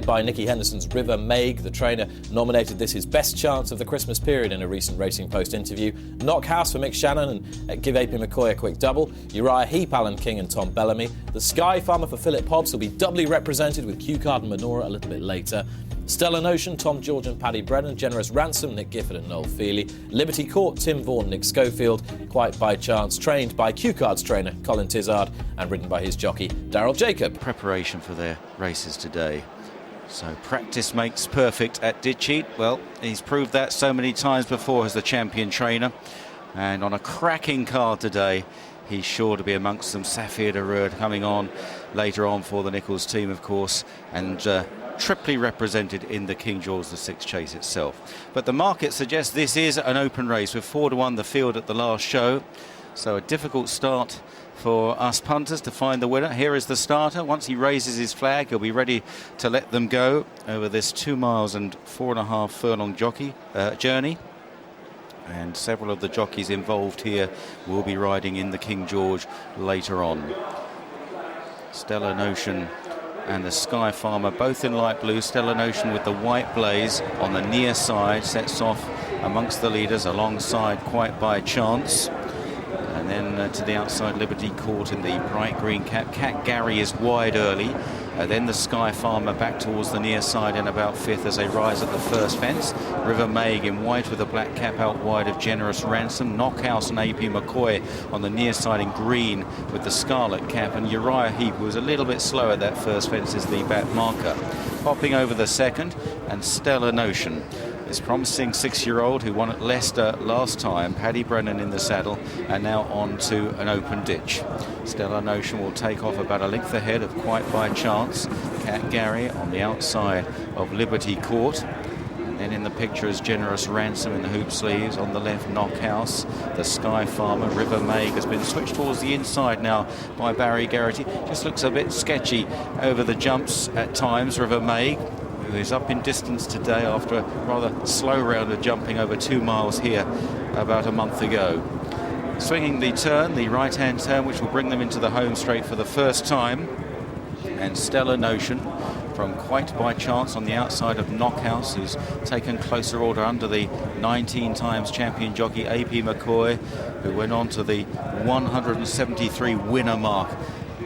by Nicky Henderson's River Maig. The trainer nominated this his best chance of the Christmas period in a recent Racing Post interview. Knockhouse for Mick Shannon and Give AP McCoy a quick double. Uriah Heep, Alan King and Tom Bellamy. The Sky Farmer for Philip Hobbs will be doubly represented with Q Card and Menora a little bit later. Stellar Notion, Tom George and Paddy Brennan. Generous Ransom, Nick Gifford and Noel Feely. Liberty Court, Tim Vaughan, Nick Schofield. Quite by Chance, trained by Q Card's trainer Colin Tizard and ridden by his jockey Darryl Jacob. Preparation for their races today. So practice makes perfect at Ditcheat. Well, he's proved that so many times before as the champion trainer. And on a cracking card today, he's sure to be amongst them. Safir de Rerd coming on later on for the Nichols team, of course, and triply represented in the King George VI chase itself. But the market suggests this is an open race with 4-1 the field at the last show. So a difficult start for us punters to find the winner. Here is the starter. Once he raises his flag, he'll be ready to let them go over this 2 miles and 4.5 furlong journey. And several of the jockeys involved here will be riding in the King George later on. Stellar Notion and the Sky Farmer, both in light blue. Stellar Notion with the white blaze on the near side, sets off amongst the leaders alongside Quite by Chance. And then to the outside, Liberty Court in the bright green cap. Cat Gary is wide early. Then the Sky Farmer back towards the near side in about fifth as they rise at the first fence. River Maig in white with a black cap out wide of Generous Ransom. Knockhouse and AP McCoy on the near side in green with the scarlet cap. And Uriah Heep, who was a little bit slow at that first fence, is the back marker. Popping over the second, and Stellar Notion, this promising 6-year-old who won at Leicester last time. Paddy Brennan in the saddle, and now on to an open ditch. Stellar Notion will take off about a length ahead of Quite by Chance. Cat Gary on the outside of Liberty Court. And then in the picture is Generous Ransom in the hoop sleeves. On the left, Knockhouse. The Sky Farmer, River Maig, has been switched towards the inside now by Barry Garrity. Just looks a bit sketchy over the jumps at times, River Maig, who is up in distance today after a rather slow round of jumping over 2 miles here about a month ago. Swinging the turn, the right-hand turn, which will bring them into the home straight for the first time. And Stellar Notion from Quite by Chance on the outside of Knockhouse, who's taken closer order under the 19 times champion jockey AP McCoy, who went on to the 173 winner mark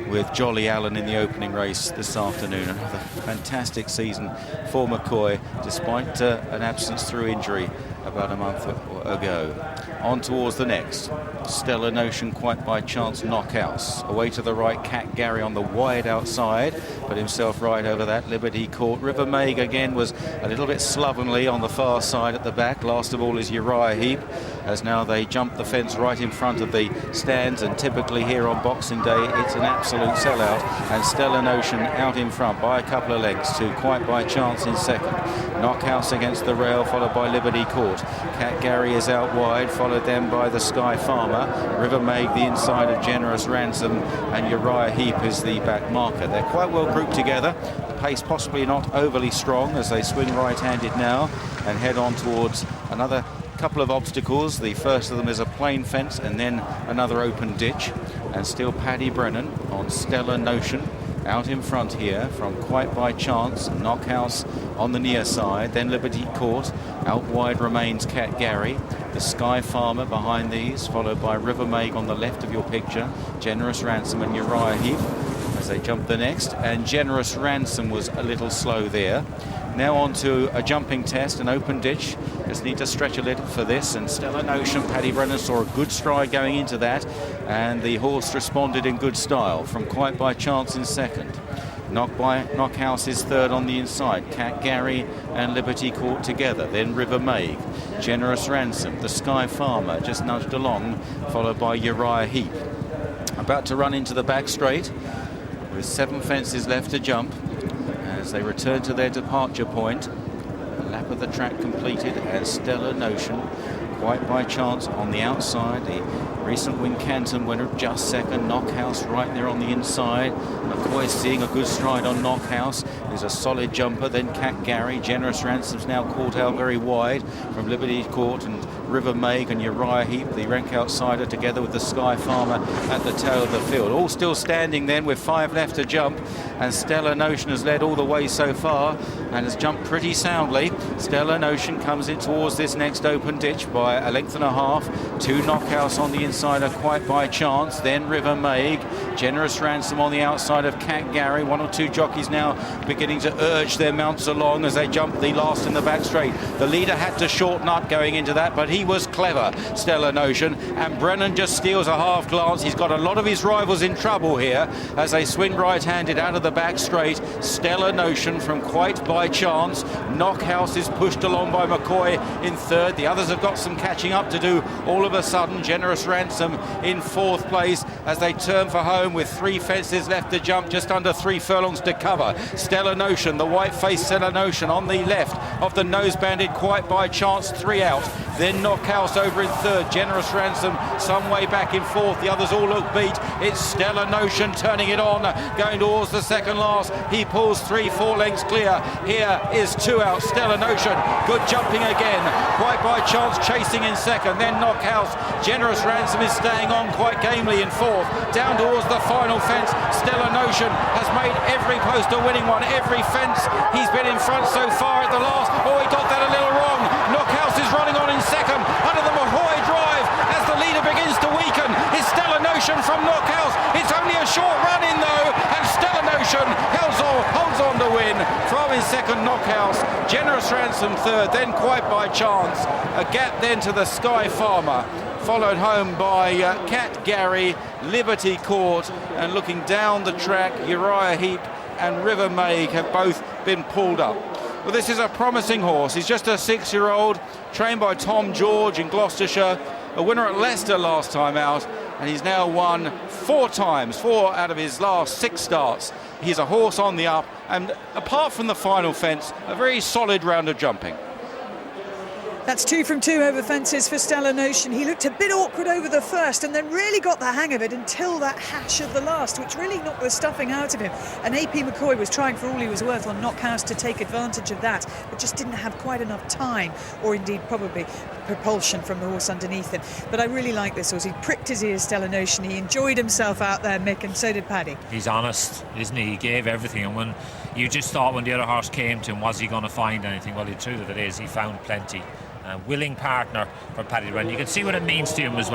with Jolly Allen in the opening race this afternoon. Another fantastic season for McCoy, despite an absence through injury about a month ago. On towards the next. Stellar Notion, Quite by Chance, Knockhouse. Away to the right, Cat Gary on the wide outside, put himself right over that. Liberty Court. River Maig again was a little bit slovenly on the far side at the back. Last of all is Uriah Heep, as now they jump the fence right in front of the stands, and typically here on Boxing Day it's an absolute sellout. And Stellar Notion out in front by a couple of lengths to Quite by Chance in second. Knockhouse against the rail, followed by Liberty Court. Cat Gary is out wide, followed then by the Sky Farmer. River Maig the inside of Generous Ransom, and Uriah Heep is the back marker. They're quite well grouped together. The pace possibly not overly strong as they swing right-handed now and head on towards another couple of obstacles. The first of them is a plain fence and then another open ditch. And still Paddy Brennan on Stellar Notion out in front here from Quite by Chance. Knockhouse on the near side, then Liberty Court. Out wide remains Cat Gary. The Sky Farmer behind these, followed by River Maig on the left of your picture. Generous Ransom and Uriah Heep as they jump the next. And Generous Ransom was a little slow there. Now on to a jumping test, an open ditch. Just need to stretch a little for this. And Stellar Notion, Paddy Brennan saw a good stride going into that, and the horse responded in good style from Quite by Chance in second. Knockhouse is third on the inside. Cat Gary and Liberty Court together. Then River Maig. Generous Ransom, the Sky Farmer just nudged along, followed by Uriah Heep. About to run into the back straight with 7 fences left to jump as they return to their departure point. A lap of the track completed, as Stellar Notion, Quite by Chance on the outside. The Recent win Kempton, winner just second. Knockhouse right there on the inside. McCoy seeing a good stride on Knockhouse. There's a solid jumper. Then Cat Gary. Generous Ransom's now caught out very wide from Liberty Court and River Meg and Uriah Heap, the rank outsider, together with the Sky Farmer at the tail of the field. All still standing then with 5 left to jump. And Stellar Notion has led all the way so far and has jumped pretty soundly. Stellar Notion comes in towards this next open ditch by a length and a half. 2 Knockhouse on the inside are quite by chance. Then River Meg. Generous Ransom on the outside of Cat Gary. 1 or 2 jockeys now beginning to urge their mounts along as they jump the last in the back straight. The leader had to shorten up going into that, but he was clever, Stellar Notion. And Brennan just steals a half glance. He's got a lot of his rivals in trouble here as they swing right-handed out of the back straight. Stellar Notion from quite by chance. Knockhouse is pushed along by McCoy in third. The others have got some catching up to do all of a sudden. Generous Ransom in 4th place as they turn for home with 3 fences left to jump, just under 3 furlongs to cover. Stellar Notion, the white-faced Stellar Notion on the left of the nose banded quite by chance, 3 out. Then Knockhouse over in third. Generous Ransom some way back in 4th. The others all look beat. It's Stellar Notion turning it on, going towards the second last. He pulls 3-4 lengths clear. Here is 2 out. Stellar Notion, good jumping again. Quite by chance chasing in second. Then Knockhouse. Generous Ransom is staying on quite gamely in 4th. Down towards the final fence. Stellar Notion has made every post a winning one. Every fence he's been in front so far at the last. Oh, he got that a little wrong. Knockhouse is running on in second under the Mahoy drive as the leader begins to weaken. It's Stellar Notion from Knockhouse. It's only a short run in though, and Stellar Notion holds on to win from his second Knockhouse. Generous Ransom third, then quite by chance a gap then to the Sky Farmer, followed home by Cat Gary, Liberty Court, and looking down the track, Uriah Heap and River Meg have both been pulled up. Well, this is a promising horse. He's just a 6-year-old, trained by Tom George in Gloucestershire, a winner at Leicester last time out, and he's now won 4 times, 4 out of his last 6 starts. He's a horse on the up, and apart from the final fence, a very solid round of jumping. That's 2 from 2 over fences for Stellar Notion. He looked a bit awkward over the first and then really got the hang of it until that hash of the last, which really knocked the stuffing out of him. And AP McCoy was trying for all he was worth on Knockhouse to take advantage of that, but just didn't have quite enough time, or indeed probably propulsion from the horse underneath him. But I really like this horse. He pricked his ears, Stellar Notion. He enjoyed himself out there, Mick, and so did Paddy. He's honest, isn't he? He gave everything, and when you just thought when the other horse came to him, was he going to find anything? Well, the truth of it is he found plenty. A willing partner for Paddy Wren. You can see what it means to him as well.